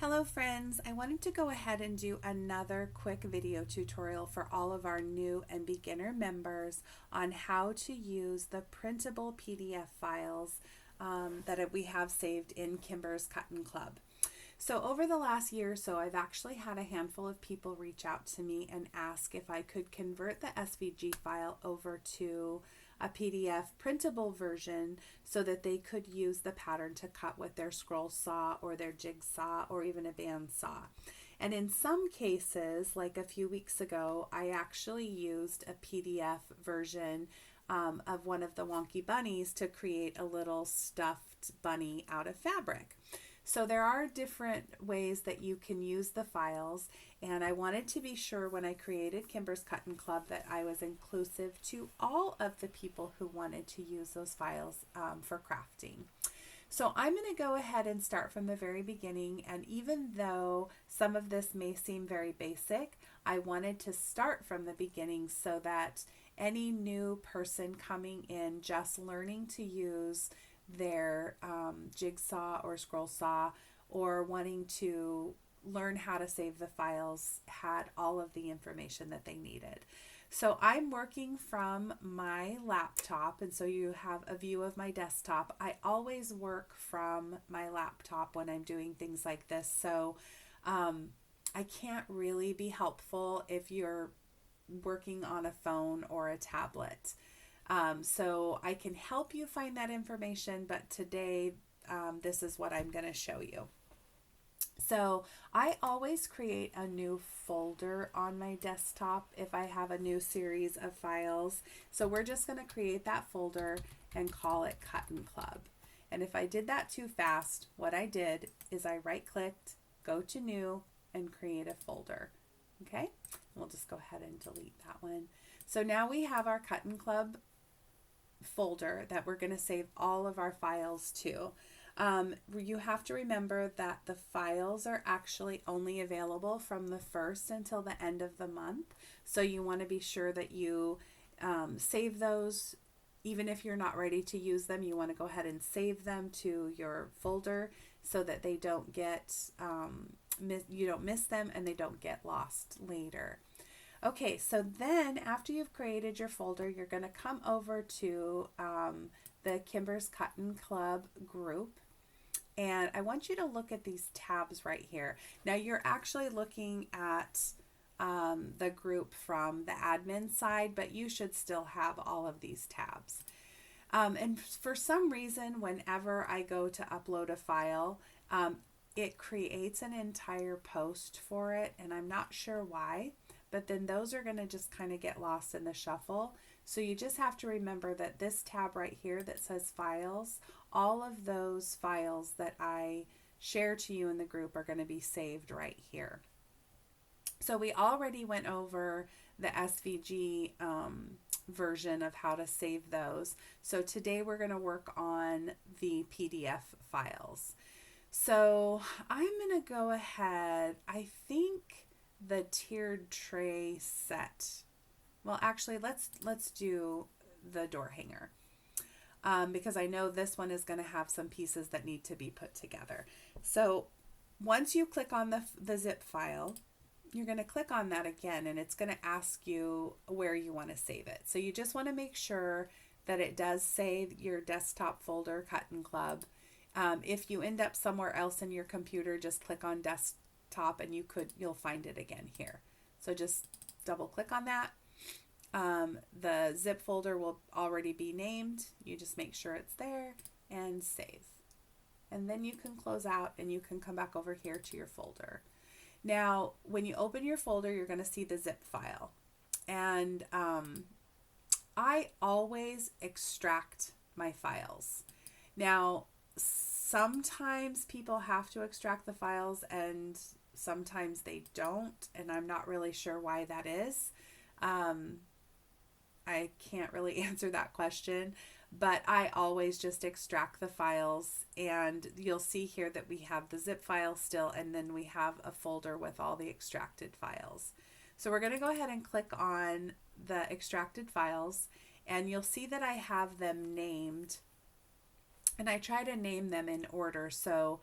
Hello friends, I wanted to go ahead and do another quick video tutorial for all of our new and beginner members on how to use the printable PDF files that we have saved in Kimber's Cuttin Club. So over the last year or so, I've actually had a handful of people reach out to me and ask if I could convert the SVG file over to a PDF printable version so that they could use the pattern to cut with their scroll saw or their jigsaw or even a bandsaw. And in some cases, like a few weeks ago, I actually used a PDF version of one of the wonky bunnies to create a little stuffed bunny out of fabric. So there are different ways that you can use the files, and I wanted to be sure when I created Kimber's Cuttin Club that I was inclusive to all of the people who wanted to use those files for crafting. So I'm going to go ahead and start from the very beginning, and even though some of this may seem very basic, I wanted to start from the beginning so that any new person coming in just learning to use their jigsaw or scroll saw or wanting to learn how to save the files had all of the information that they needed. So I'm working from my laptop, and so you have a view of my desktop. I always work from my laptop when I'm doing things like this, so I can't really be helpful if you're working on a phone or a tablet. So I can help you find that information, but today this is what I'm going to show you. So I always create a new folder on my desktop if I have a new series of files. So we're just going to create that folder and call it Cuttin Club. And if I did that too fast, what I did is I right-clicked, go to New, and create a folder. Okay, we'll just go ahead and delete that one. So now we have our Cuttin Club folder that we're going to save all of our files to. You have to remember that the files are actually only available from the 1st until the end of the month. So you want to be sure that you save those. Even if you're not ready to use them, you want to go ahead and save them to your folder so that they don't get, you don't miss them and they don't get lost later. Okay, so then after you've created your folder, you're going to come over to the Kimber's Cuttin Club group, and I want you to look at these tabs right here. Now you're actually looking at the group from the admin side, but you should still have all of these tabs. And for some reason, whenever I go to upload a file, it creates an entire post for it, and I'm not sure why. But then those are going to just kind of get lost in the shuffle. So you just have to remember that this tab right here that says files, all of those files that I share to you in the group are going to be saved right here. So we already went over the SVG version of how to save those. So today we're going to work on the PDF files. So I'm going to go ahead, I think the tiered tray set. Well, actually, let's do the door hanger because I know this one is going to have some pieces that need to be put together. So once you click on the zip file, you're going to click on that again, and it's going to ask you where you want to save it. So you just want to make sure that it does say your desktop folder, Cuttin Club. If you end up somewhere else in your computer, just click on desktop and you'll find it again here. So just double click on that. The zip folder will already be named. You just make sure it's there and save. And then you can close out and you can come back over here to your folder. Now, when you open your folder, you're going to see the zip file. And I always extract my files. Now, sometimes people have to extract the files and sometimes they don't, and I'm not really sure why that is. I can't really answer that question, but I always just extract the files, and you'll see here that we have the zip file still, and then we have a folder with all the extracted files. So we're going to go ahead and click on the extracted files, and you'll see that I have them named, and I try to name them in order. So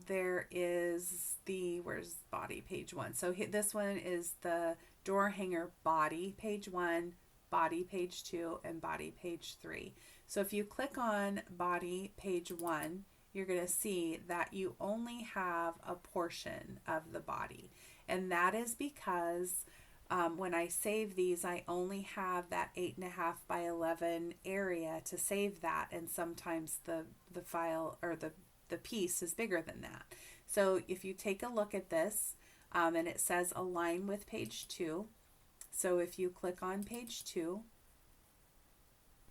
there is where's body, page 1. So this one is the door hanger body, page 1, body, page 2, and body, page 3. So if you click on body, page 1, you're going to see that you only have a portion of the body. And that is because when I save these, I only have that 8.5 by 11 area to save that. And sometimes the file or the piece is bigger than that. So if you take a look at this, and it says align with page 2. So if you click on page 2,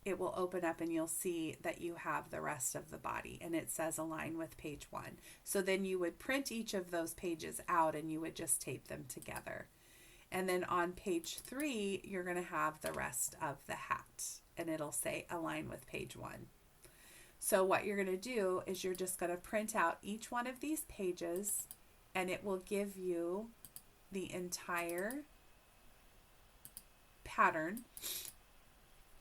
it will open up and you'll see that you have the rest of the body, and it says align with page 1. So then you would print each of those pages out and you would just tape them together. And then on page 3, you're going to have the rest of the hat, and it'll say align with page 1. So what you're going to do is you're just going to print out each one of these pages, and it will give you the entire pattern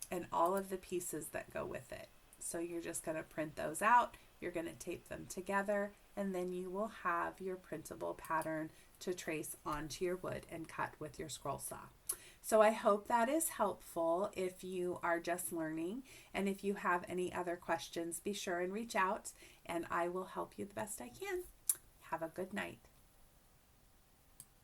and all of the pieces that go with it. So you're just going to print those out, you're going to tape them together, and then you will have your printable pattern to trace onto your wood and cut with your scroll saw. So I hope that is helpful if you are just learning, and if you have any other questions, be sure and reach out and I will help you the best I can. Have a good night.